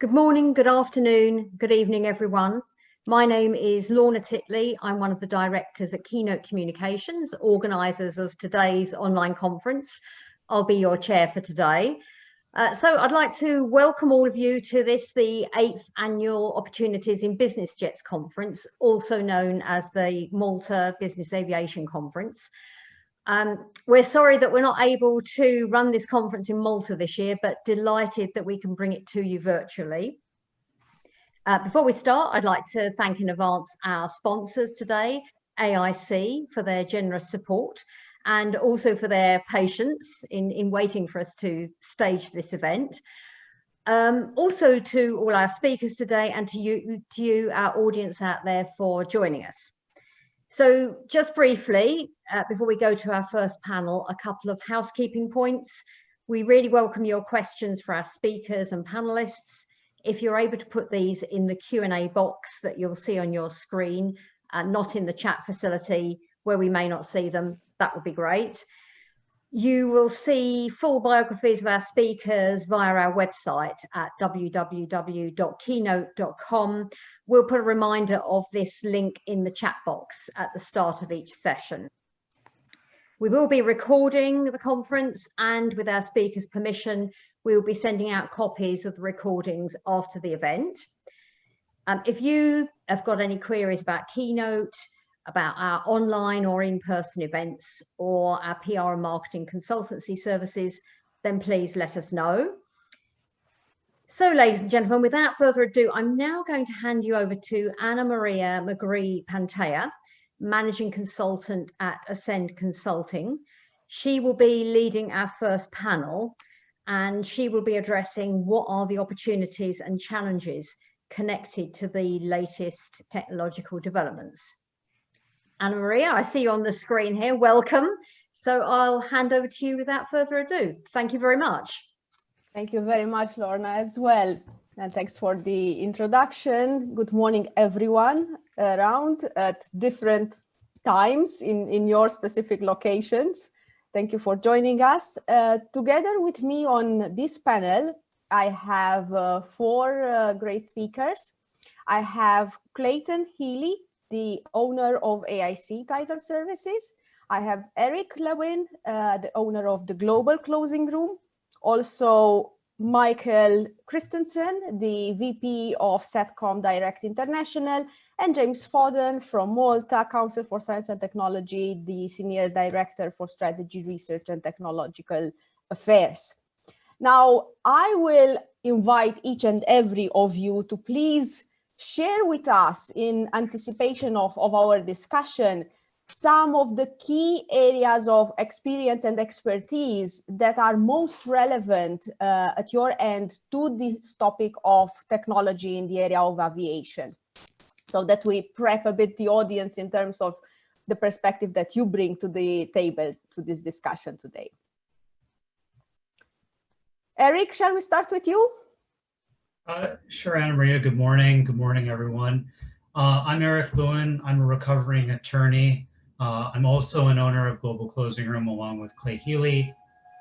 Good morning, good afternoon, good evening, everyone. My name is Lorna Titley. I'm one of the directors at Quaynote Communications, organisers of today's online conference. I'll be your chair for today. So I'd like to welcome all of you to the 8th Annual Opportunities in Business Jets Conference, also known as the Malta Business Aviation Conference. We're sorry that we're not able to run this conference in Malta this year, but delighted that we can bring it to you virtually. Before we start, I'd like to thank in advance our sponsors today, AIC, for their generous support and also for their patience in waiting for us to stage this event. Also to all our speakers today and to you, our audience out there, for joining us. So just briefly, before we go to our first panel, a couple of housekeeping points. We really welcome your questions for our speakers and panelists. If you're able to put these in the Q&A box that you'll see on your screen, not in the chat facility where we may not see them, that would be great. You will see full biographies of our speakers via our website at www.quaynote.com. We'll put a reminder of this link in the chat box at the start of each session. We will be recording the conference, and with our speakers' permission, we will be sending out copies of the recordings after the event. If you have got any queries about Quaynote, about our online or in-person events, or our PR and marketing consultancy services, then please let us know. So, ladies and gentlemen, without further ado, I'm now going to hand you over to Anamaria Magri Pantea, Managing Consultant at Ascend Consulting. She will be leading our first panel, and she will be addressing what are the opportunities and challenges connected to the latest technological developments. Anamaria, I see you on the screen here. Welcome. So I'll hand over to you without further ado. Thank you very much. Thank you very much, Lorna, as well. And thanks for the introduction. Good morning, everyone around at different times in your specific locations. Thank you for joining us. Together with me on this panel, I have 4 great speakers. I have Clayton Healy, the owner of AIC Title Services. I have Eric Lewin, the owner of the Global Closing Room. Also, Michael Christensen, the VP of Satcom Direct International, and James Fodden from Malta, Council for Science and Technology, the Senior Director for Strategy, Research and Technological Affairs. Now, I will invite each and every of you to please share with us, in anticipation of our discussion, some of the key areas of experience and expertise that are most relevant at your end to this topic of technology in the area of aviation, so that we prep a bit the audience in terms of the perspective that you bring to the table to this discussion today. Eric, shall we start with you? Sure, Anamaria. Good morning. Good morning, everyone. I'm Eric Lewin. I'm a recovering attorney. I'm also an owner of Global Closing Room along with Clay Healy.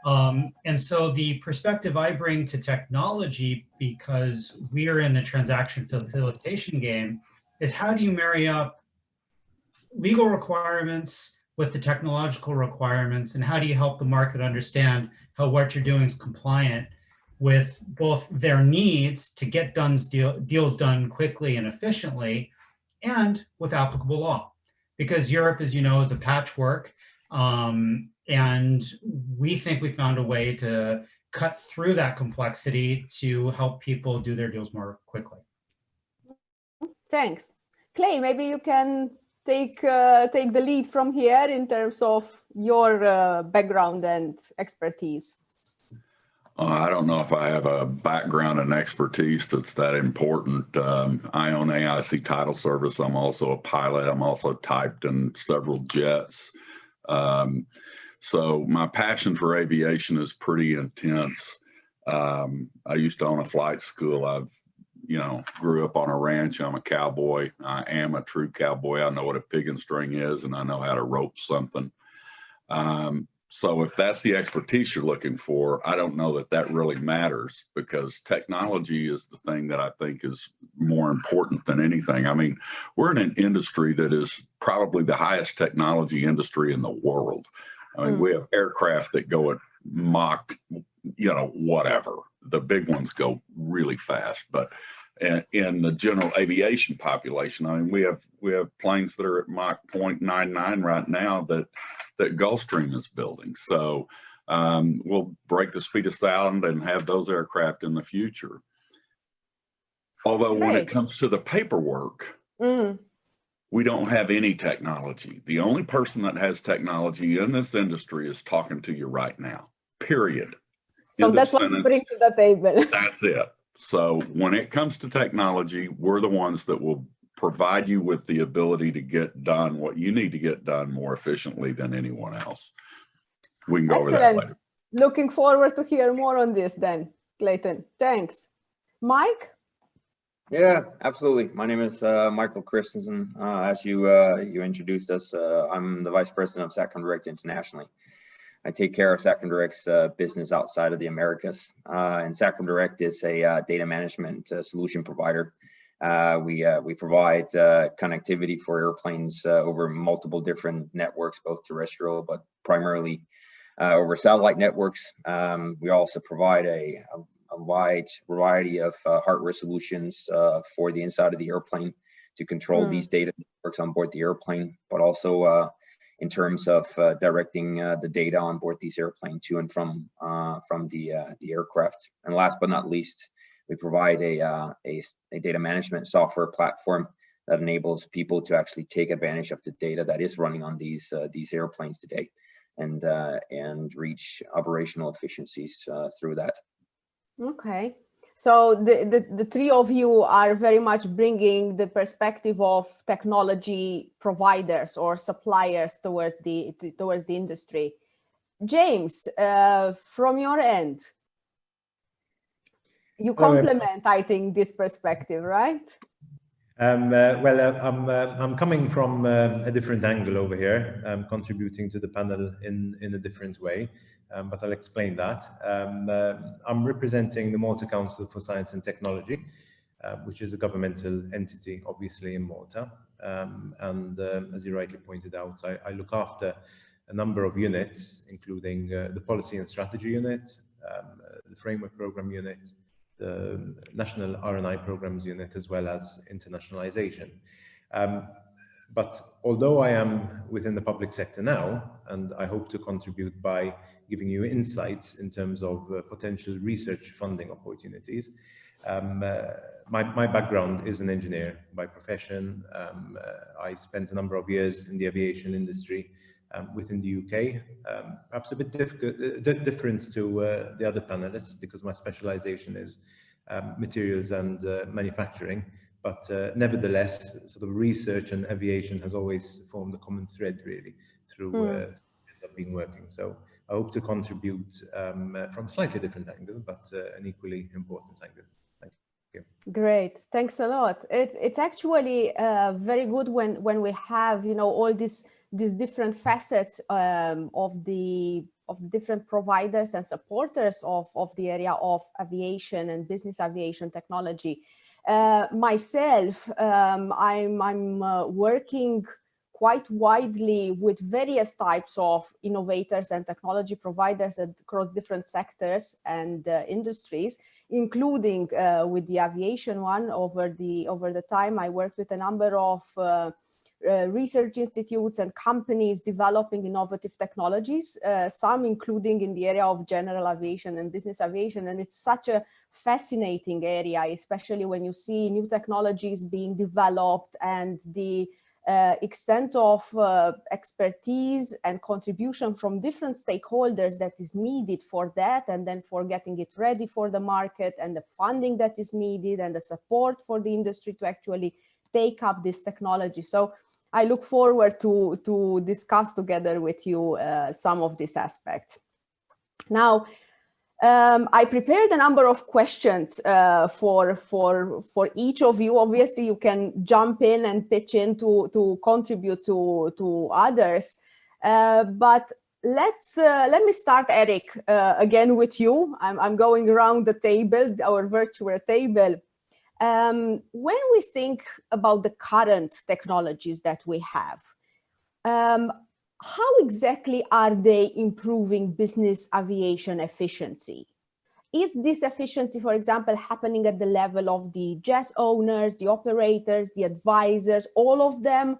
And so the perspective I bring to technology, because we are in the transaction facilitation game, is how do you marry up legal requirements with the technological requirements, and how do you help the market understand how what you're doing is compliant with both their needs to get deals done quickly and efficiently, and with applicable law. Because Europe, as you know, is a patchwork, and we think we found a way to cut through that complexity to help people do their deals more quickly. Thanks. Clay, maybe you can take the lead from here in terms of your background and expertise. I don't know if I have a background and expertise that's that important. I own AIC Title Service. I'm also a pilot. I'm also typed in several jets. So my passion for aviation is pretty intense. I used to own a flight school. Grew up on a ranch. I'm a cowboy. I am a true cowboy. I know what a pig and string is, and I know how to rope something. So if that's the expertise you're looking for, I don't know that that really matters, because technology is the thing that I think is more important than anything. I mean, we're in an industry that is probably the highest technology industry in the world. I mean, we have aircraft that go at Mach, whatever. The big ones go really fast, but in the general aviation population, I mean, we have planes that are at Mach 0.99 right now that Gulfstream is building. So we'll break the speed of sound and have those aircraft in the future. Although when it comes to the paperwork, we don't have any technology. The only person that has technology in this industry is talking to you right now, period. So that's what you bring to the table. That's it. So when it comes to technology, we're the ones that will provide you with the ability to get done what you need to get done more efficiently than anyone else. We can go over that later. Looking forward to hear more on this then, Clayton. Thanks. Mike? Yeah, absolutely. My name is Michael Christensen. As you introduced us, I'm the Vice President of Satcom Direct internationally. I take care of Satcom Direct's business outside of the Americas. And Satcom Direct is a data management solution provider. We provide connectivity for airplanes over multiple different networks, both terrestrial, but primarily over satellite networks. We also provide a wide variety of hardware solutions for the inside of the airplane to control these data networks on board the airplane, but also in terms of directing the data on board these airplanes to and from the aircraft. And last but not least, we provide a data management software platform that enables people to actually take advantage of the data that is running on these airplanes today, and reach operational efficiencies through that. Okay. So the three of you are very much bringing the perspective of technology providers or suppliers towards the industry. James, from your end, you complement, I think, this perspective, right? I'm coming from a different angle over here. I'm contributing to the panel in a different way, but I'll explain that. I'm representing the Malta Council for Science and Technology, which is a governmental entity, obviously, in Malta. And as you rightly pointed out, I look after a number of units, including the Policy and Strategy Unit, the Framework Program Unit, the National R&I Programs Unit, as well as internationalization. But although I am within the public sector now, and I hope to contribute by giving you insights in terms of potential research funding opportunities, my background is an engineer by profession. I spent a number of years in the aviation industry within the UK, perhaps a bit different to the other panelists, because my specialization is materials and manufacturing. But nevertheless, sort of research and aviation has always formed a common thread, really, through years I've been working. So I hope to contribute from a slightly different angle, but an equally important angle. Thank you. Great, thanks a lot. It's actually very good when we have, all these different facets of the different providers and supporters of the area of aviation and business aviation technology. Myself, I'm working quite widely with various types of innovators and technology providers across different sectors and industries, including with the aviation one. Over the time, I worked with a number of research institutes and companies developing innovative technologies, some including in the area of general aviation and business aviation. And it's such a fascinating area, especially when you see new technologies being developed and the extent of expertise and contribution from different stakeholders that is needed for that, and then for getting it ready for the market, and the funding that is needed, and the support for the industry to actually take up this technology. So I look forward to discuss together with you some of these aspects. Now, I prepared a number of questions for each of you. Obviously, you can jump in and pitch in to contribute to others. But let me start, Eric, again with you. I'm going around the table, our virtual table. When we think about the current technologies that we have, how exactly are they improving business aviation efficiency? Is this efficiency, for example, happening at the level of the jet owners, the operators, the advisors, all of them?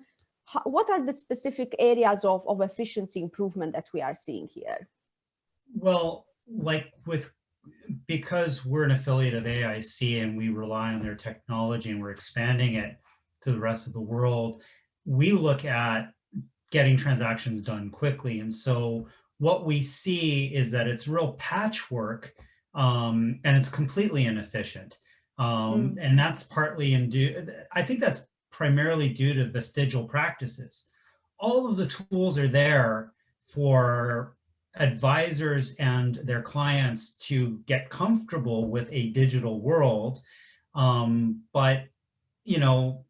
What are the specific areas of efficiency improvement that we are seeing here? Well, because we're an affiliate of AIC and we rely on their technology and we're expanding it to the rest of the world, we look at getting transactions done quickly. And so what we see is that it's real patchwork, and it's completely inefficient. And that's partly I think that's primarily due to vestigial practices. All of the tools are there for advisors and their clients to get comfortable with a digital world. But, you know,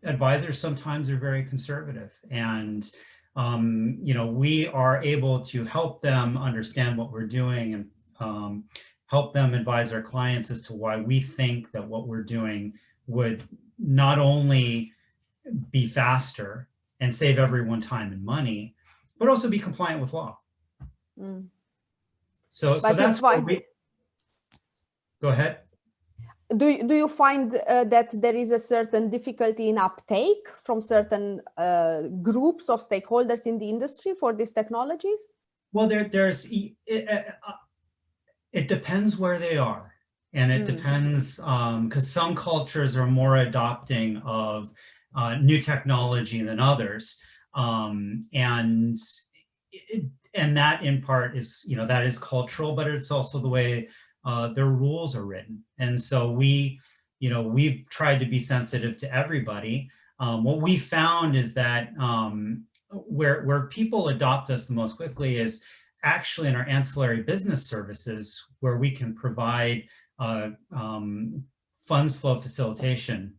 advisors sometimes are very conservative, and you know, we are able to help them understand what we're doing and help them advise our clients as to why we think that what we're doing would not only be faster and save everyone time and money, but also be compliant with law. So that's why we go ahead. Do you find that there is a certain difficulty in uptake from certain groups of stakeholders in the industry for these technologies? Well, it depends where they are, and it depends because some cultures are more adopting of new technology than others, and that in part is, you know, that is cultural, but it's also the way their rules are written. And so we've tried to be sensitive to everybody. What we found is that where people adopt us the most quickly is actually in our ancillary business services, where we can provide funds flow facilitation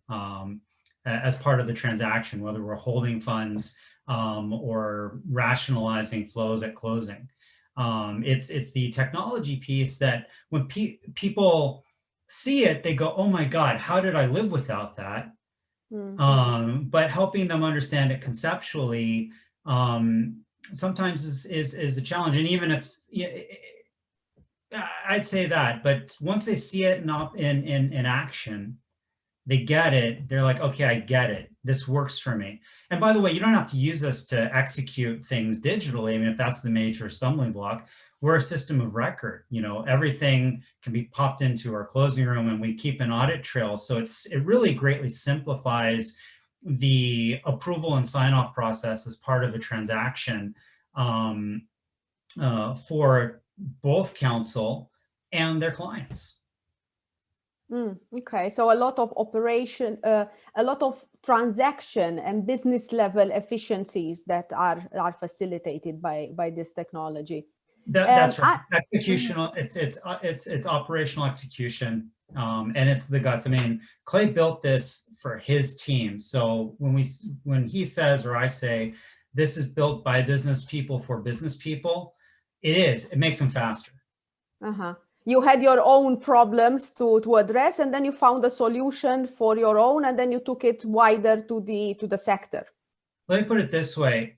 as part of the transaction, whether we're holding funds or rationalizing flows at closing. It's the technology piece that when people see it, they go, oh my God, how did I live without that? But helping them understand it conceptually sometimes is a challenge. And even if, I'd say that, but once they see it in action, they get it, they're like, okay, I get it. This works for me. And by the way, you don't have to use us to execute things digitally. I mean, if that's the major stumbling block, we're a system of record. You know, everything can be popped into our closing room, and we keep an audit trail. So it really greatly simplifies the approval and sign-off process as part of a transaction for both counsel and their clients. Okay, so a lot of operation, a lot of transaction and business level efficiencies that are facilitated by this technology. That's right. Executional. It's operational execution, and it's the guts. I mean, Clay built this for his team. So when he says, or I say, this is built by business people for business people, it is. It makes them faster. You had your own problems to address, and then you found a solution for your own, and then you took it wider to the sector. Let me put it this way.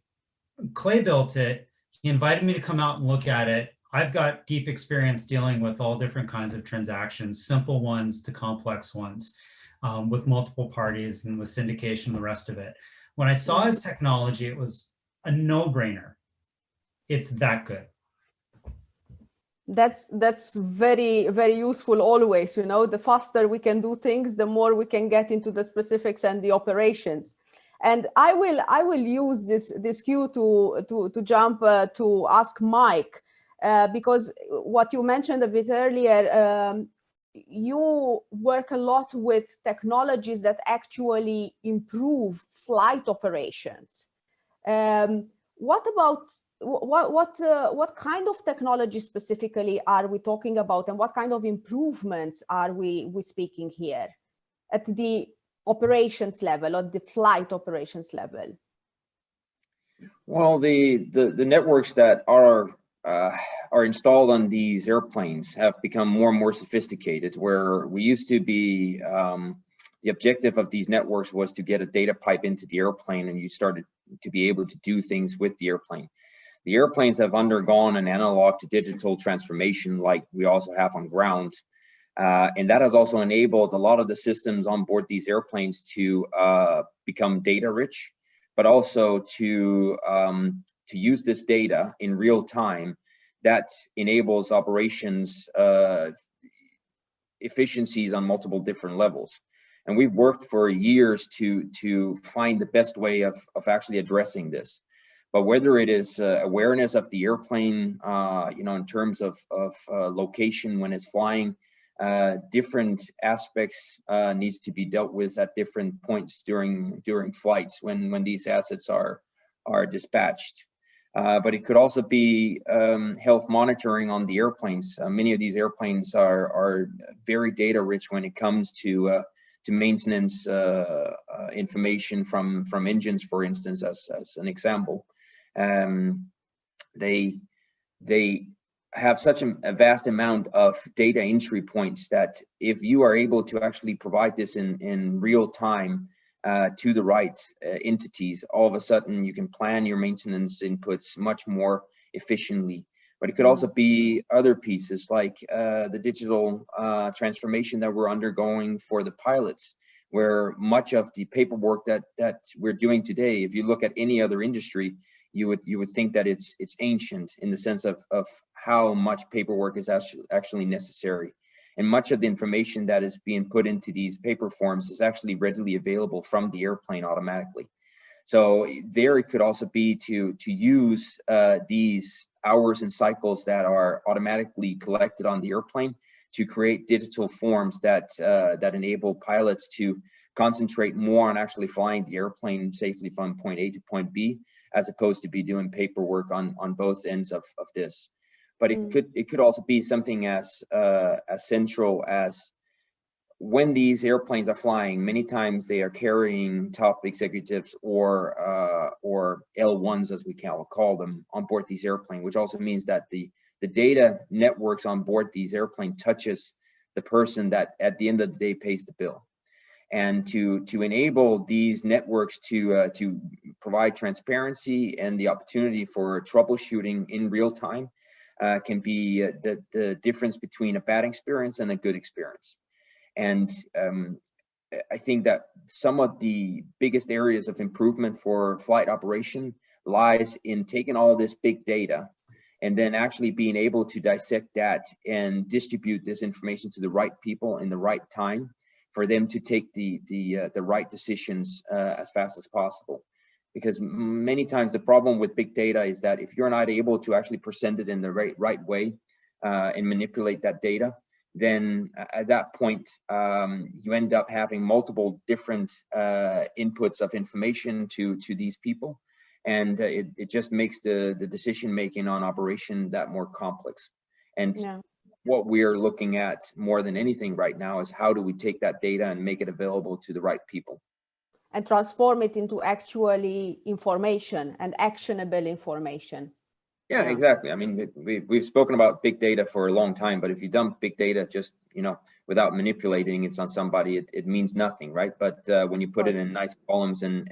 Clay built it. He invited me to come out and look at it. I've got deep experience dealing with all different kinds of transactions, simple ones to complex ones. with multiple parties and with syndication and the rest of it. When I saw his technology, it was a no-brainer. It's that good. That's very, very useful always. You know, the faster we can do things, the more we can get into the specifics and the operations. And I will use this cue to jump to ask Mike, because what you mentioned a bit earlier, you work a lot with technologies that actually improve flight operations. What about what kind of technology specifically are we talking about, and what kind of improvements are we speaking here at the operations level or the flight operations level? Well, the networks that are installed on these airplanes have become more and more sophisticated, where we used to be the objective of these networks was to get a data pipe into the airplane, and you started to be able to do things with the airplane. The airplanes have undergone an analog to digital transformation like we also have on ground. And that has also enabled a lot of the systems on board these airplanes to become data rich, but also to use this data in real time that enables operations efficiencies on multiple different levels. And we've worked for years to find the best way of actually addressing this. But whether it is awareness of the airplane, you know, in terms of location when it's flying, different aspects needs to be dealt with at different points during flights when these assets are dispatched. But it could also be health monitoring on the airplanes. Many of these airplanes are very data rich when it comes to maintenance information from engines, for instance, as an example. They have such a vast amount of data entry points that if you are able to actually provide this in real time to the right entities, all of a sudden you can plan your maintenance inputs much more efficiently. But it could also be other pieces like the digital transformation that we're undergoing for the pilots, where much of the paperwork that we're doing today, if you look at any other industry, you would think that it's ancient in the sense of how much paperwork is actually necessary. And much of the information that is being put into these paper forms is actually readily available from the airplane automatically. So there it could also be to use these hours and cycles that are automatically collected on the airplane to create digital forms that enable pilots to concentrate more on actually flying the airplane safely from point A to point B, as opposed to be doing paperwork on both ends of this. But it could also be something as central as when these airplanes are flying, many times they are carrying top executives or L1s, as we call them, on board these airplanes, which also means that the data networks on board these airplanes touches the person that at the end of the day pays the bill. And to enable these networks to provide transparency and the opportunity for troubleshooting in real time can be the difference between a bad experience and a good experience. And I think that some of the biggest areas of improvement for flight operation lies in taking all of this big data and then actually being able to dissect that and distribute this information to the right people in the right time for them to take the right decisions as fast as possible. Because many times the problem with big data is that if you're not able to actually present it in the right way and manipulate that data, then at that point you end up having multiple different inputs of information to these people, and it just makes the decision making on operation that more complex. And what we're looking at more than anything right now is how do we take that data and make it available to the right people and transform it into actually information and actionable information. Yeah, exactly. I mean, we've spoken about big data for a long time, but if you dump big data just, you know, without manipulating it on somebody, it means nothing, right? But when you put it in nice columns and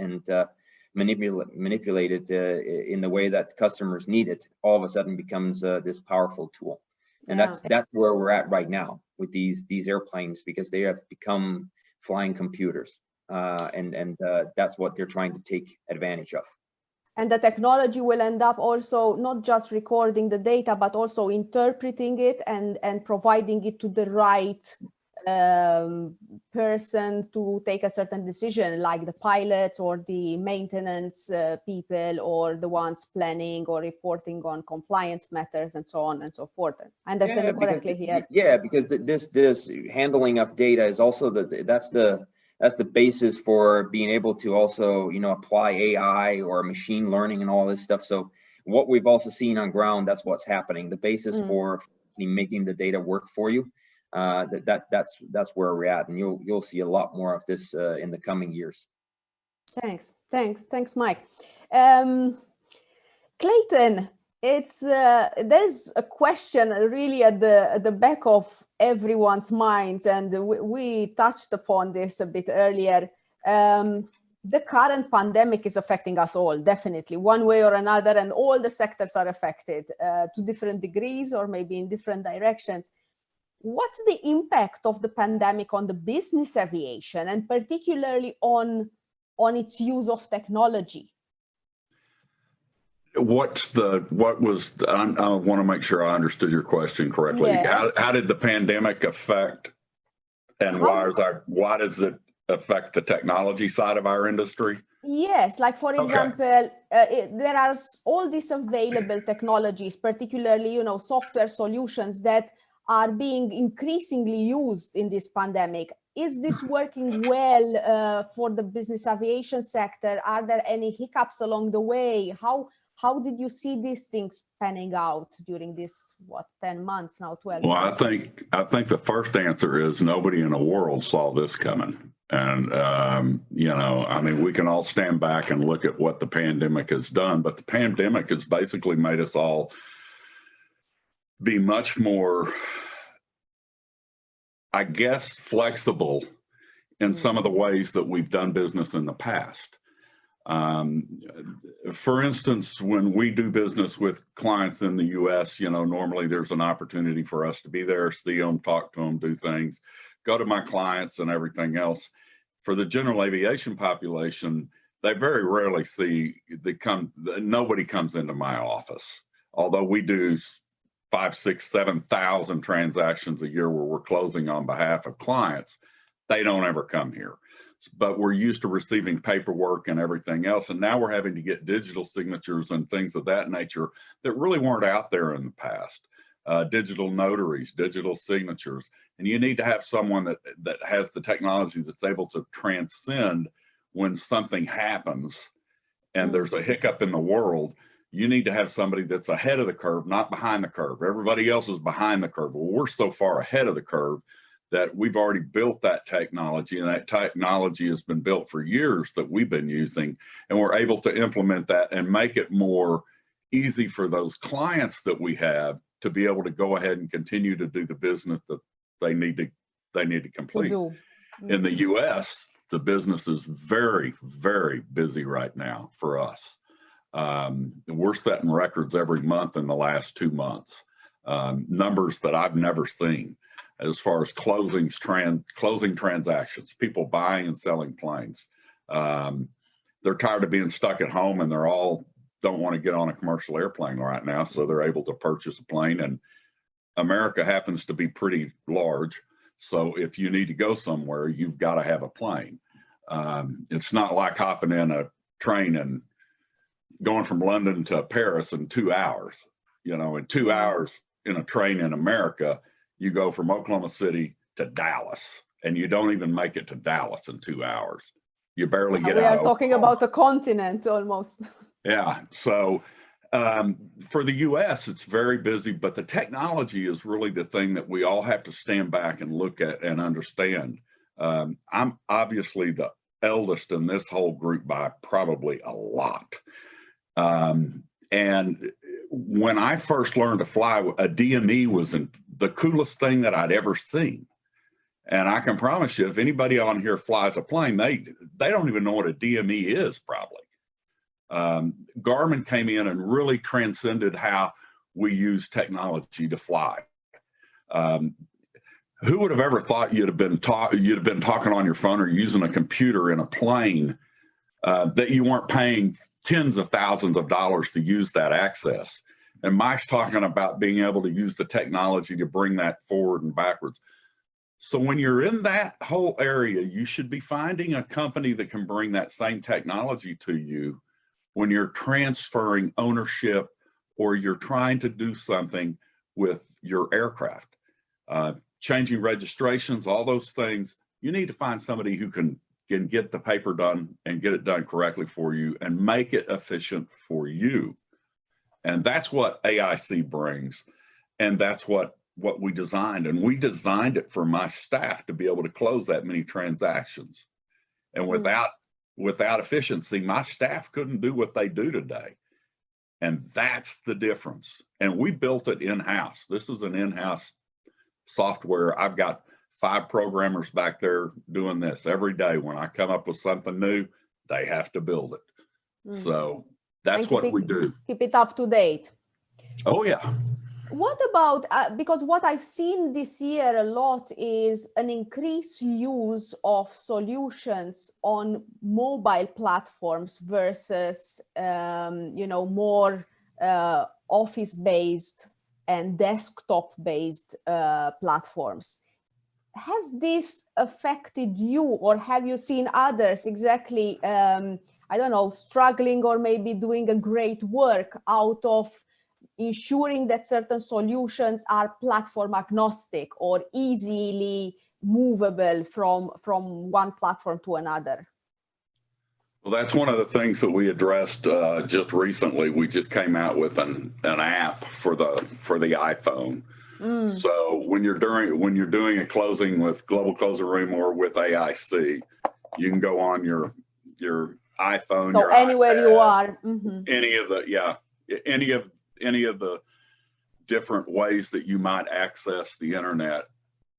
manipulate it in the way that customers need it, all of a sudden becomes this powerful tool. And that's where we're at right now with these airplanes, because they have become flying computers. And that's what they're trying to take advantage of. And the technology will end up also not just recording the data, but also interpreting it and providing it to the right person to take a certain decision, like the pilots or the maintenance people or the ones planning or reporting on compliance matters and so on and so forth. I understand correctly here. Yeah, because this handling of data is also that's the basis for being able to also, you know, apply AI or machine learning and all this stuff. So what we've also seen on ground, that's what's happening. The basis for making the data work for you. That's where we're at, and you'll see a lot more of this in the coming years. Thanks, Mike. Clayton, it's there's a question really at the back of everyone's minds, and we touched upon this a bit earlier. The current pandemic is affecting us all, definitely, one way or another, and all the sectors are affected to different degrees or maybe in different directions. What's the impact of the pandemic on the business aviation, and particularly on its use of technology? I want to make sure I understood your question correctly. Yes. How did the pandemic affect, and why does it affect the technology side of our industry? Yes, like for example, there are all these available technologies, particularly, you know, software solutions that are being increasingly used in this pandemic. Is this working well for the business aviation sector? Are there any hiccups along the way? How did you see these things panning out during this, 10 months now, 12 Well, months? I think the first answer is nobody in the world saw this coming. And, you know, I mean, we can all stand back and look at what the pandemic has done, but the pandemic has basically made us all be much more, I guess, flexible in some of the ways that we've done business in the past. For instance, when we do business with clients in the US, you know, normally there's an opportunity for us to be there, see them, talk to them, do things, go to my clients and everything else. For the general aviation population, they very rarely nobody comes into my office. Although we do 5, 6, 7,000 transactions a year where we're closing on behalf of clients, they don't ever come here. But we're used to receiving paperwork and everything else. And now we're having to get digital signatures and things of that nature that really weren't out there in the past. Digital notaries, digital signatures. And you need to have someone that has the technology that's able to transcend when something happens and there's a hiccup in the world. You need to have somebody that's ahead of the curve, not behind the curve. Everybody else is behind the curve. Well, we're so far ahead of the curve that we've already built that technology, and that technology has been built for years that we've been using, and we're able to implement that and make it more easy for those clients that we have to be able to go ahead and continue to do the business that they need to complete. In the US, the business is very, very busy right now for us. We're setting records every month in the last 2 months, numbers that I've never seen as far as closing transactions, people buying and selling planes. They're tired of being stuck at home, and they're all don't want to get on a commercial airplane right now, so they're able to purchase a plane. And America happens to be pretty large, so if you need to go somewhere, you've got to have a plane. It's not like hopping in a train and going from London to Paris in 2 hours. You know, in 2 hours in a train in America, you go from Oklahoma City to Dallas, and you don't even make it to Dallas in 2 hours. You barely get out. We are talking about a continent almost. Yeah. So for the US, it's very busy, but the technology is really the thing that we all have to stand back and look at and understand. I'm obviously the eldest in this whole group by probably a lot. And when I first learned to fly, a DME was the coolest thing that I'd ever seen. And I can promise you, if anybody on here flies a plane, they don't even know what a DME is probably. Garmin came in and really transcended how we use technology to fly. Who would have ever thought you'd have been talking on your phone or using a computer in a plane, that you weren't paying tens of thousands of dollars to use that access? And Mike's talking about being able to use the technology to bring that forward and backwards. So when you're in that whole area, you should be finding a company that can bring that same technology to you when you're transferring ownership or you're trying to do something with your aircraft. Changing registrations, all those things, you need to find somebody who can get the paper done and get it done correctly for you and make it efficient for you. And that's what AIC brings. And that's what we designed. And we designed it for my staff to be able to close that many transactions. And without efficiency, my staff couldn't do what they do today. And that's the difference. And we built it in-house. This is an in-house software. I've got 5 programmers back there doing this every day. When I come up with something new, they have to build it. So that's what we do. Keep it up to date. Oh, yeah. What about, because what I've seen this year a lot is an increased use of solutions on mobile platforms versus, more office-based and desktop-based platforms. Has this affected you, or have you seen others exactly, struggling or maybe doing a great work out of ensuring that certain solutions are platform agnostic or easily movable from one platform to another? Well, that's one of the things that we addressed just recently. We just came out with an app for the iPhone. So when you're doing a closing with Global Closing Room or with AIC, you can go on your iPhone, so your anywhere iPad, you are, any of the different ways that you might access the internet.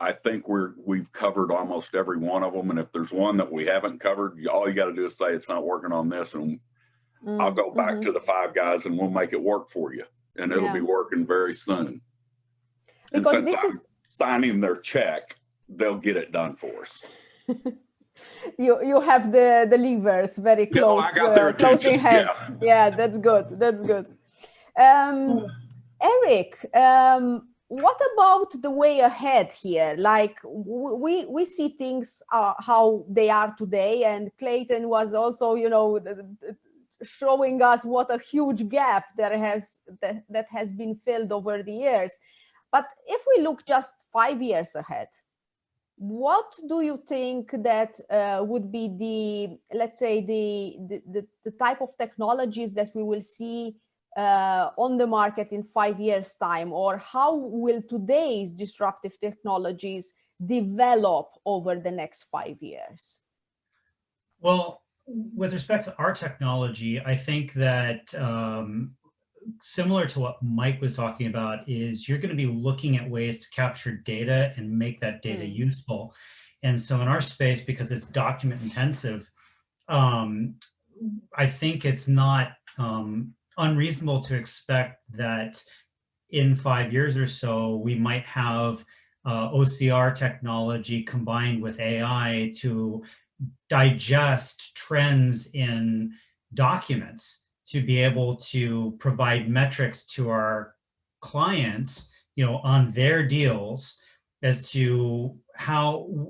I think we've covered almost every one of them. And if there's one that we haven't covered, all you got to do is say it's not working on this, and I'll go back to the 5 guys and we'll make it work for you. And it'll be working very soon. Because and since I'm signing their check, they'll get it done for us. You have the levers very close, I got their close in attention. hand. Yeah, that's good. That's good. Eric, what about the way ahead here? Like we see things how they are today, and Clayton was also, showing us what a huge gap that has been filled over the years. But if we look just 5 years ahead, what do you think that would be the type of technologies that we will see on the market in 5 years' time, or how will today's disruptive technologies develop over the next 5 years? Well, with respect to our technology, I think that similar to what Mike was talking about, is you're going to be looking at ways to capture data and make that data useful. And so in our space, because it's document intensive, I think it's not unreasonable to expect that in 5 years or so, we might have OCR technology combined with AI to digest trends in documents, to be able to provide metrics to our clients, on their deals as to how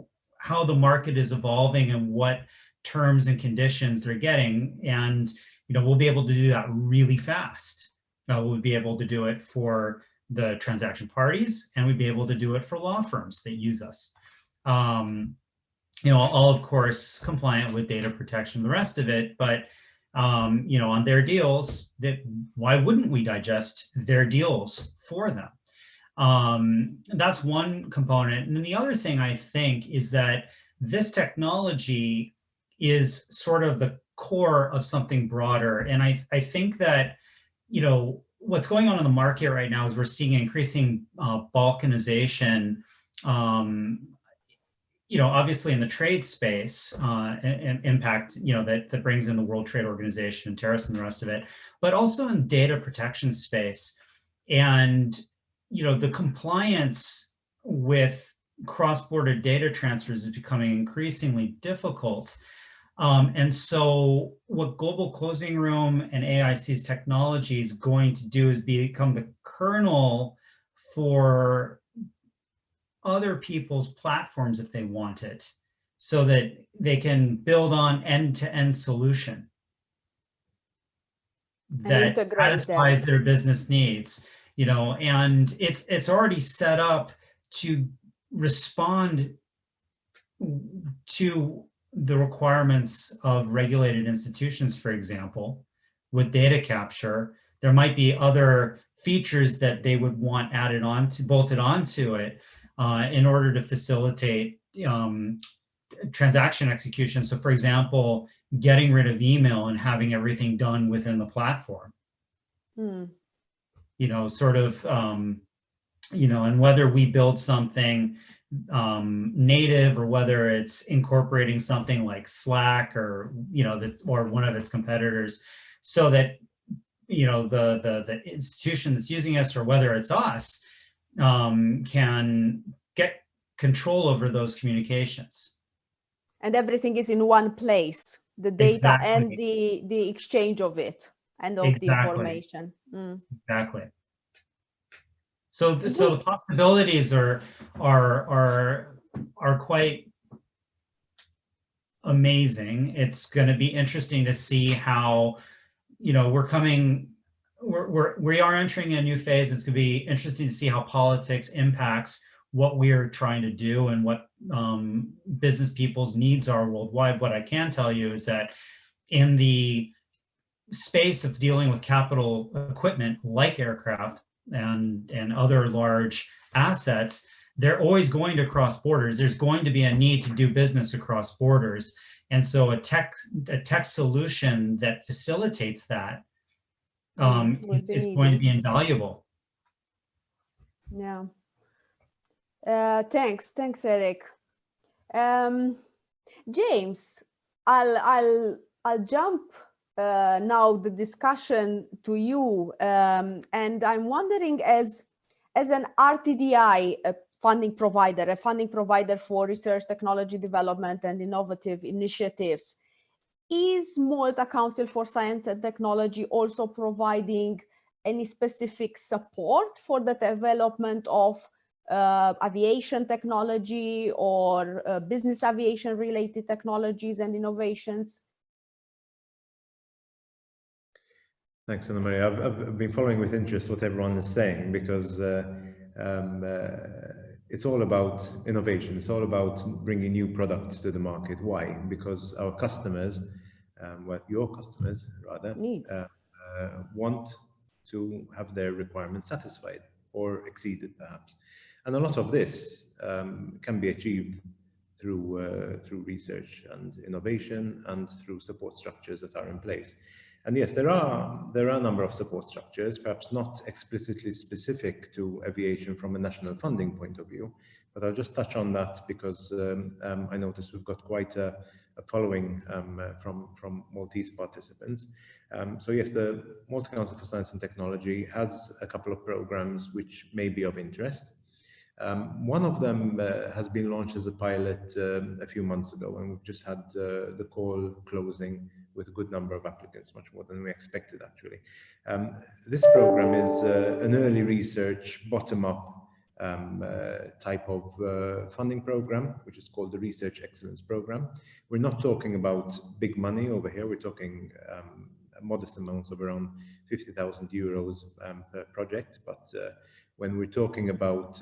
the market is evolving and what terms and conditions they're getting. And, we'll be able to do that really fast. We'll be able to do it for the transaction parties, and we'd be able to do it for law firms that use us. All of course compliant with data protection, the rest of it, but on their deals, why wouldn't we digest their deals for them? That's one component. And then the other thing I think is that this technology is sort of the core of something broader. And I think that, what's going on in the market right now is we're seeing increasing balkanization, obviously in the trade space, and impact, that brings in the World Trade Organization and tariffs and the rest of it, but also in data protection space. And, the compliance with cross-border data transfers is becoming increasingly difficult. And so what Global Closing Room and AIC's technology is going to do is become the kernel for other people's platforms if they want it, so that they can build on end-to-end solution that satisfies their business needs, you know, and it's already set up to respond to the requirements of regulated institutions. For example, with data capture, there might be other features that they would want added on to, bolted onto it, in order to facilitate transaction execution. So for example, getting rid of email and having everything done within the platform. You know, sort of, you know, and whether we build something native or whether it's incorporating something like Slack or, you know, or one of its competitors, so that, you know, the institution that's using us, or whether it's us, can get control over those communications. And everything is in one place, the data and the exchange of it and of the information. Exactly. So the possibilities are quite amazing. It's going to be interesting to see how, you know, we are entering a new phase. It's going to be interesting to see how politics impacts what we are trying to do and what business people's needs are worldwide. What I can tell you is that in the space of dealing with capital equipment like aircraft and other large assets, they're always going to cross borders. There's going to be a need to do business across borders. And so a tech solution that facilitates that is going to be invaluable. Yeah. Thanks, Eric. James, I'll jump now the discussion to you, and I'm wondering, as an RTDI funding provider for research, technology development, and innovative initiatives, is Malta Council for Science and Technology also providing any specific support for the development of aviation technology or business aviation related technologies and innovations? Thanks, Anamaria. I've been following with interest what everyone is saying, because it's all about innovation. It's all about bringing new products to the market. Why? Because our customers, well, your customers rather, want to have their requirements satisfied or exceeded, perhaps. And a lot of this can be achieved through research and innovation and through support structures that are in place. And yes, there are a number of support structures, perhaps not explicitly specific to aviation from a national funding point of view, but I'll just touch on that because I noticed we've got quite a following from Maltese participants. So yes, the Malta Council for Science and Technology has a couple of programs which may be of interest. One of them has been launched as a pilot a few months ago, and we've just had the call closing with a good number of applicants, much more than we expected, actually. This program is an early research, bottom-up type of funding program, which is called the Research Excellence Program. We're not talking about big money over here. We're talking modest amounts of around 50,000 euros per project. But when we're talking about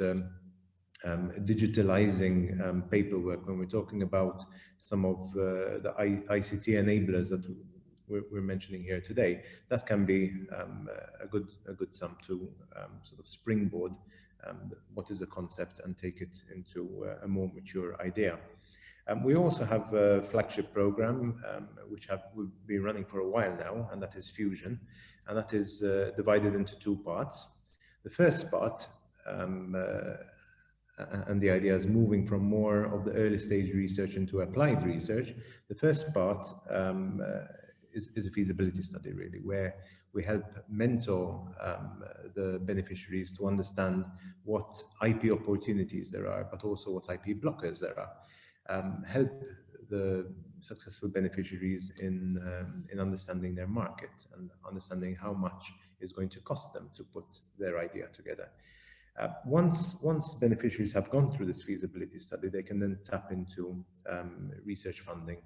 digitalizing paperwork, when we're talking about some of the ICT enablers that we're mentioning here today, that can be a good sum to sort of springboard what is a concept and take it into a more mature idea. We also have a flagship program which we've been running for a while now, and that is Fusion, and that is divided into two parts. The first part, and the idea is moving from more of the early stage research into applied research. The first part is a feasibility study, really, where we help mentor the beneficiaries to understand what IP opportunities there are, but also what IP blockers there are. Help the successful beneficiaries in understanding their market and understanding how much is going to cost them to put their idea together. Once beneficiaries have gone through this feasibility study, they can then tap into research funding,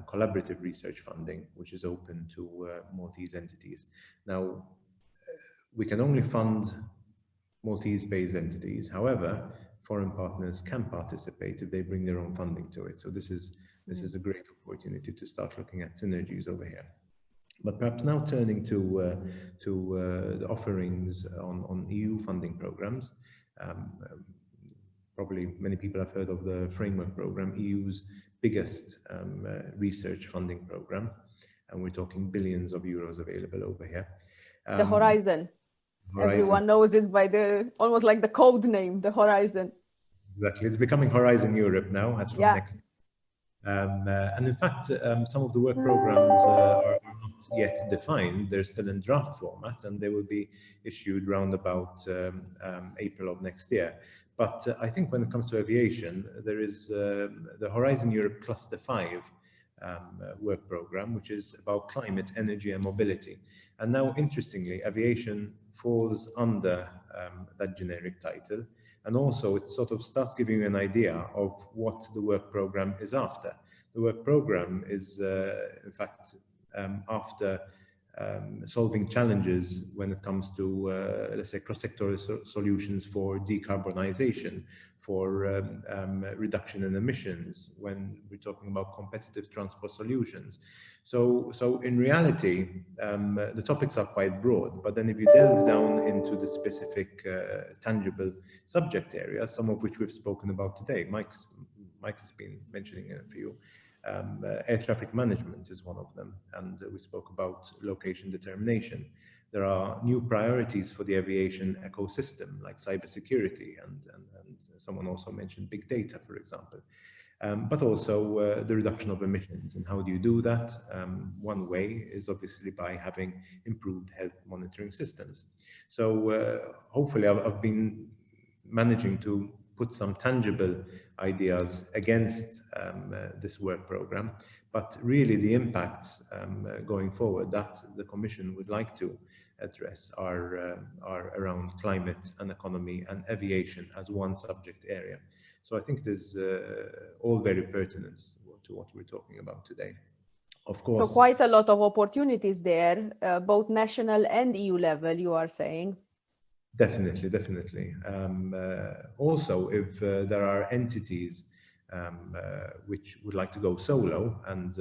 collaborative research funding, which is open to Maltese entities. Now, we can only fund Maltese-based entities. However, foreign partners can participate if they bring their own funding to it. So this is a great opportunity to start looking at synergies over here. But perhaps now turning to the offerings on EU funding programs. Probably many people have heard of the Framework Program, EU's biggest research funding program, and we're talking billions of euros available over here. The Horizon. Everyone knows it by almost like the code name, the Horizon. Exactly, it's becoming Horizon Europe now as from next. And in fact, some of the work programs are not yet defined. They're still in draft format, and they will be issued round about April of next year. But I think when it comes to aviation, there is the Horizon Europe Cluster 5 work program, which is about climate, energy, and mobility. And now, interestingly, aviation falls under that generic title. And also, it sort of starts giving you an idea of what the work program is after. The work program is, in fact, after solving challenges when it comes to, let's say, cross-sectoral solutions for decarbonization, for reduction in emissions, when we're talking about competitive transport solutions. So in reality, the topics are quite broad, but then if you delve down into the specific tangible subject areas, some of which we've spoken about today, Mike has been mentioning a few. Air traffic management is one of them, and we spoke about location determination. There are new priorities for the aviation ecosystem, like cybersecurity, and someone also mentioned big data, for example. But also the reduction of emissions. And how do you do that? One way is obviously by having improved health monitoring systems. So hopefully I've been managing to put some tangible ideas against this work program, but really the impacts going forward that the Commission would like to address are around climate and economy and aviation as one subject area. So I think it is all very pertinent to what we're talking about today. Of course. So quite a lot of opportunities there, both national and EU level, you are saying. Definitely, definitely. Also, if there are entities which would like to go solo and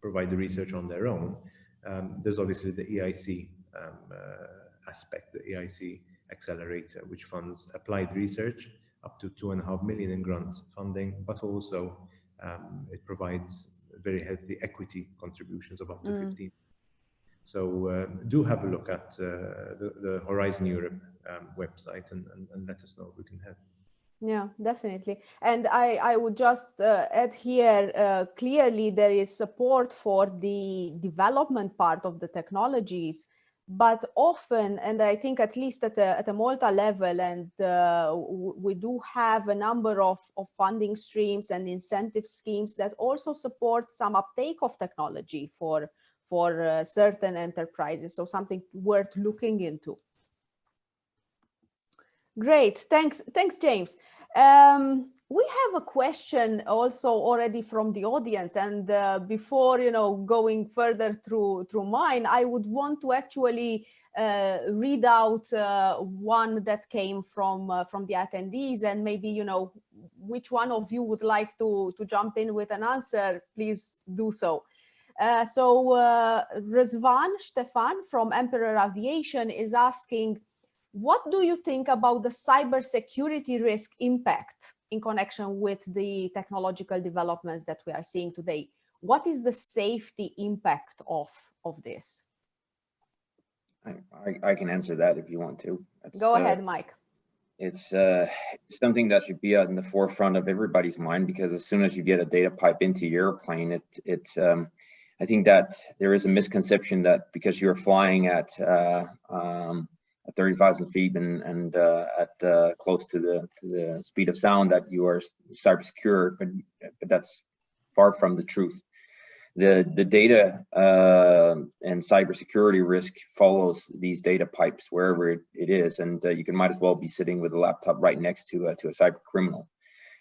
provide the research on their own, there's obviously the EIC aspect, the EIC accelerator, which funds applied research up to 2.5 million in grant funding, but also it provides very healthy equity contributions of up to 15. So do have a look at the Horizon Europe website and let us know if we can help. Yeah, definitely. And I would just add here, clearly there is support for the development part of the technologies, but often, and I think at least at a Malta level, and we do have a number of funding streams and incentive schemes that also support some uptake of technology for certain enterprises. So something worth looking into. Great, thanks, James. We have a question also already from the audience, and before going further through mine, I would want to actually read out one that came from the attendees, and maybe which one of you would like to jump in with an answer, please do so. So Rizvan Stefan from Emperor Aviation is asking, what do you think about the cybersecurity risk impact in connection with the technological developments that we are seeing today? What is the safety impact of this? I can answer that if you want to. Go ahead, Mike. It's something that should be in the forefront of everybody's mind, because as soon as you get a data pipe into your plane, I think that there is a misconception that because you're flying at 30,000 feet and at close to the speed of sound that you are cyber secure, but that's far from the truth. The data and cybersecurity risk follows these data pipes wherever it is, and you might as well be sitting with a laptop right next to a cyber criminal.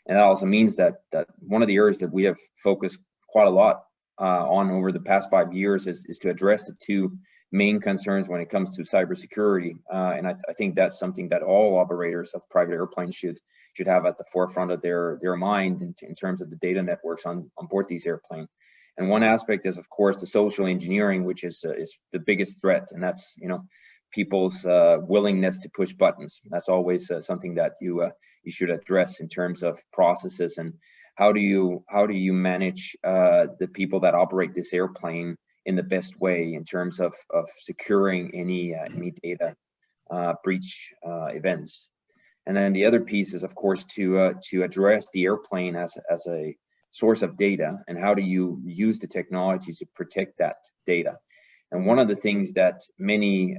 And that also means that one of the areas that we have focused quite a lot on over the past 5 years is to address the two main concerns when it comes to cybersecurity. And I think that's something that all operators of private airplanes should have at the forefront of their mind in terms of the data networks on board these airplanes. And one aspect is, of course, the social engineering, which is the biggest threat, and that's people's willingness to push buttons. That's always something that you should address in terms of processes and how do you manage the people that operate this airplane in the best way in terms of securing any data breach events. And then the other piece is, of course, to address the airplane as a source of data, and how do you use the technology to protect that data. And one of the things that many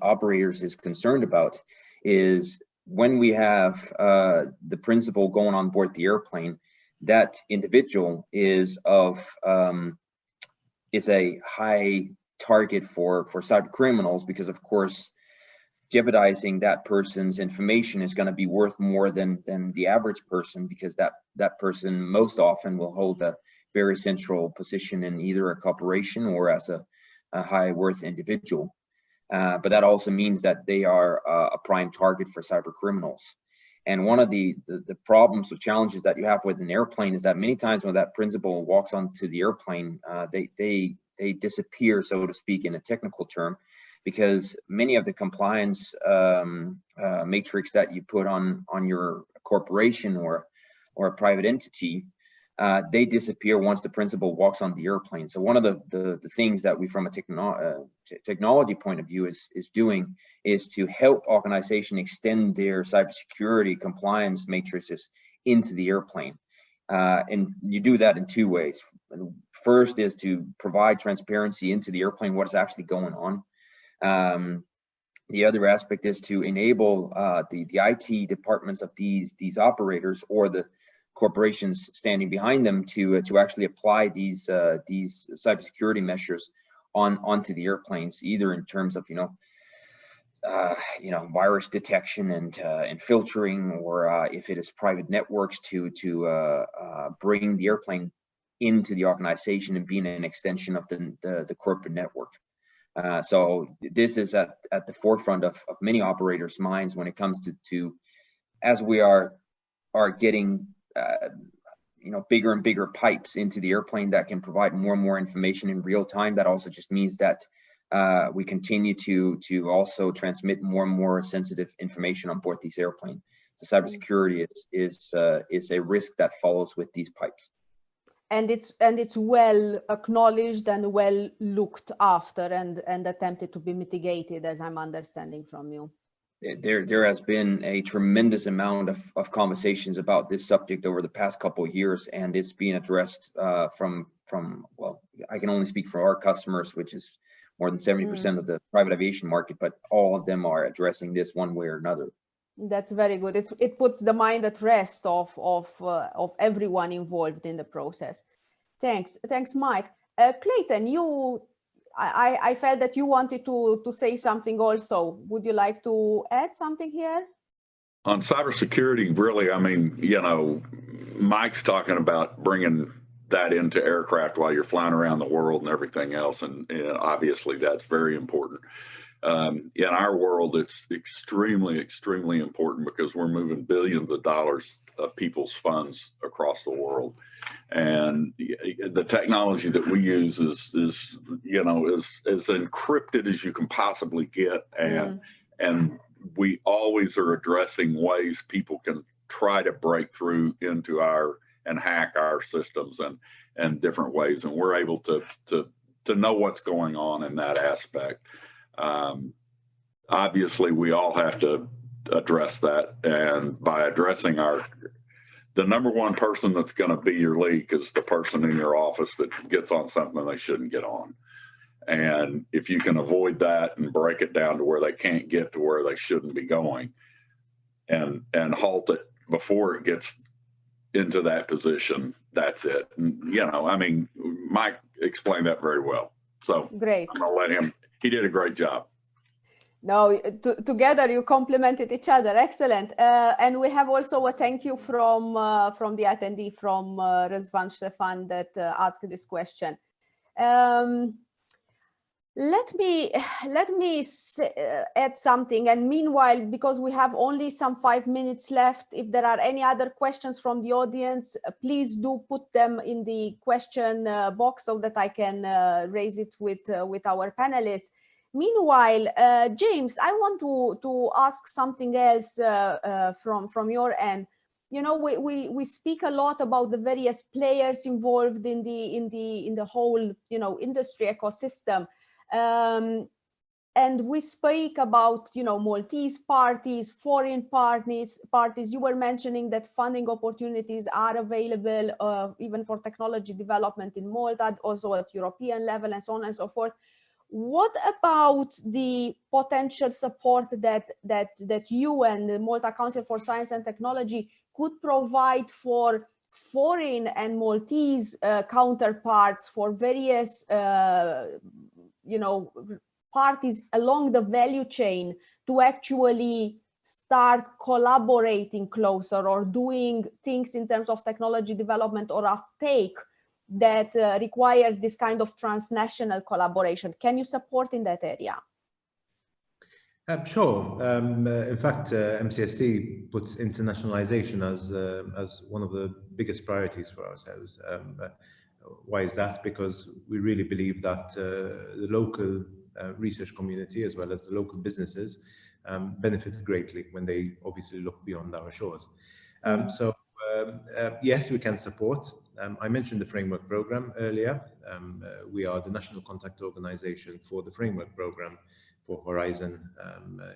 operators is concerned about is when we have the principal going on board the airplane, that individual is a high target for cyber criminals, because of course jeopardizing that person's information is going to be worth more than the average person, because that person most often will hold a very central position in either a corporation or as a high worth individual. But that also means that they are a prime target for cyber criminals. And one of the problems or challenges that you have with an airplane is that many times when that principal walks onto the airplane, they disappear, so to speak, in a technical term, because many of the compliance matrix that you put on your corporation or a private entity, they disappear once the principal walks on the airplane. So one of the things that we, from a technology point of view, is doing is to help organization extend their cybersecurity compliance matrices into the airplane. And you do that in two ways. First is to provide transparency into the airplane, what is actually going on. The other aspect is to enable the IT departments of these operators or the corporations standing behind them to actually apply these cybersecurity measures onto the airplanes, either in terms of virus detection and filtering, or if it is private networks to bring the airplane into the organization and being an extension of the corporate network. So this is at the forefront of many operators' minds when it comes to as we are getting bigger and bigger pipes into the airplane that can provide more and more information in real time. That also just means that we continue to also transmit more and more sensitive information on board these airplanes. So cybersecurity is a risk that follows with these pipes. And it's well acknowledged and well looked after and attempted to be mitigated, as I'm understanding from you. There has been a tremendous amount of conversations about this subject over the past couple of years, and it's being addressed from well, I can only speak for our customers, which is more than 70% of the private aviation market, but all of them are addressing this one way or another. That's very good. It puts the mind at rest of everyone involved in the process. Thanks, Mike. Clayton, I felt that you wanted to say something also. Would you like to add something here? On cybersecurity, really, I mean, Mike's talking about bringing that into aircraft while you're flying around the world and everything else, and obviously that's very important. In our world, it's extremely, extremely important because we're moving billions of dollars of people's funds across the world. And the technology that we use is as encrypted as you can possibly get. And we always are addressing ways people can try to break through into and hack our systems and different ways. And we're able to know what's going on in that aspect. Obviously, we all have to address that, and by addressing the number one person that's going to be your leak is the person in your office that gets on something they shouldn't get on. And if you can avoid that and break it down to where they can't get to where they shouldn't be going, and halt it before it gets into that position, that's it. And, you know, I mean, Mike explained that very well. So Great. I'm going to let him. He did a great job. No, together you complemented each other. Excellent. And we have also a thank you from the attendee from Răzvan Stefan that asked this question. Let me add something. And meanwhile, because we have only some 5 minutes left, if there are any other questions from the audience, please do put them in the question box so that I can raise it with our panelists. Meanwhile, James, I want to ask something else from your end. You know, we speak a lot about the various players involved in the whole, you know, industry ecosystem, and we speak about, you know, Maltese parties, foreign parties. You were mentioning that funding opportunities are available even for technology development in Malta, also at European level, and so on and so forth. What about the potential support that you and the Malta Council for Science and Technology could provide for foreign and Maltese counterparts, for various you know, parties along the value chain to actually start collaborating closer or doing things in terms of technology development or uptake that requires this kind of transnational collaboration? Can you support in that area? Sure. In fact, MCST puts internationalization as one of the biggest priorities for ourselves. Why is that? Because we really believe that the local research community, as well as the local businesses, benefit greatly when they obviously look beyond our shores. So yes, we can support. I mentioned the framework program earlier. We are the national contact organization for the framework program for Horizon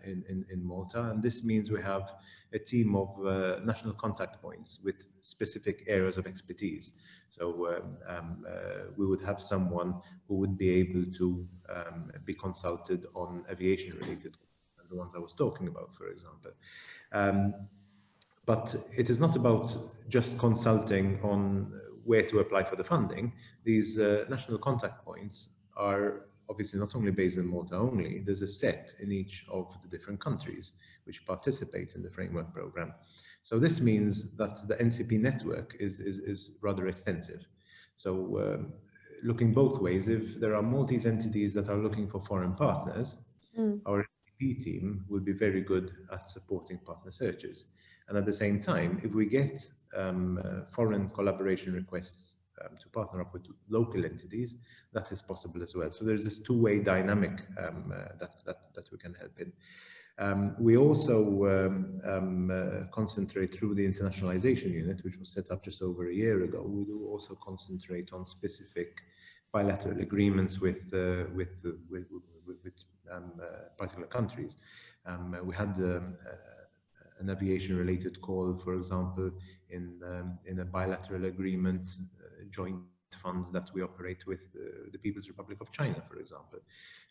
in Malta, and this means we have a team of national contact points with specific areas of expertise. So we would have someone who would be able to be consulted on aviation related, the ones I was talking about, for example. But it is not about just consulting on where to apply for the funding. These national contact points are obviously not only based in Malta only. There's a set in each of the different countries which participate in the framework program. So this means that the NCP network is rather extensive. So looking both ways, if there are Maltese entities that are looking for foreign partners, our NCP team will be very good at supporting partner searches. And at the same time, if we get foreign collaboration requests to partner up with local entities, that is possible as well. So there's this two-way dynamic that we can help in. We also concentrate through the internationalization unit, which was set up just over a year ago. We do also concentrate on specific bilateral agreements with particular countries. We had an aviation-related call, for example, in a bilateral agreement, joint funds that we operate with the People's Republic of China, for example.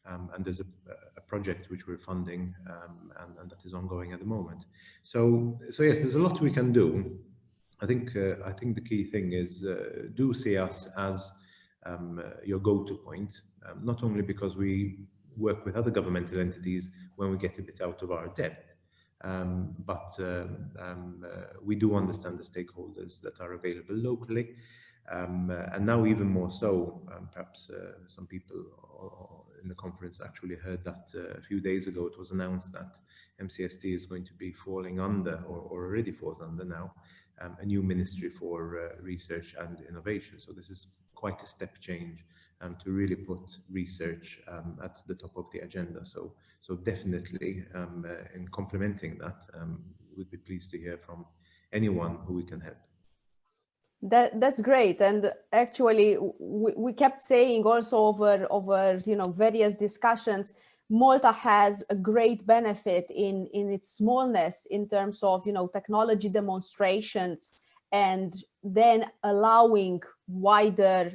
And there's a project which we're funding, and that is ongoing at the moment. So yes, there's a lot we can do. I think the key thing is do see us as your go-to point, not only because we work with other governmental entities when we get a bit out of our depth, but we do understand the stakeholders that are available locally, and now even more so. Perhaps some people in the conference actually heard that a few days ago it was announced that MCST is going to be falling under, or already falls under now, a new ministry for research and innovation. So this is quite a step change to really put research at the top of the agenda. So definitely in complementing that, we'd be pleased to hear from anyone who we can help. That's great. And actually we kept saying also over various discussions, Malta has a great benefit in its smallness in terms of technology demonstrations and then allowing wider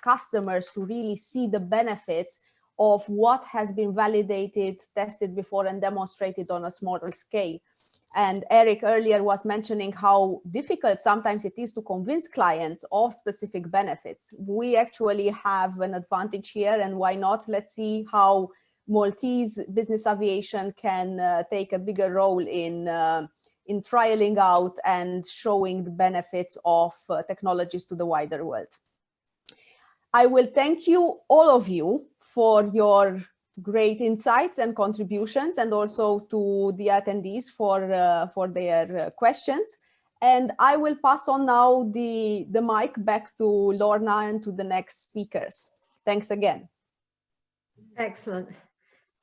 customers to really see the benefits of what has been validated, tested before, and demonstrated on a smaller scale. And Eric earlier was mentioning how difficult sometimes it is to convince clients of specific benefits. We actually have an advantage here, and why not? Let's see how Maltese business aviation can take a bigger role in trialing out and showing the benefits of technologies to the wider world. I will thank you, all of you, for your great insights and contributions, and also to the attendees for their questions. And I will pass on now the mic back to Lorna and to the next speakers. Thanks again. Excellent.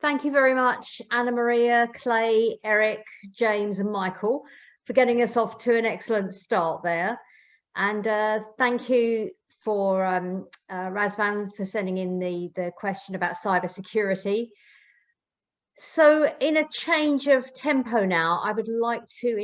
Thank you very much, Anamaria, Clay, Eric, James, and Michael, for getting us off to an excellent start there. And thank you for Razvan for sending in the question about cybersecurity. So in a change of tempo now, I would like to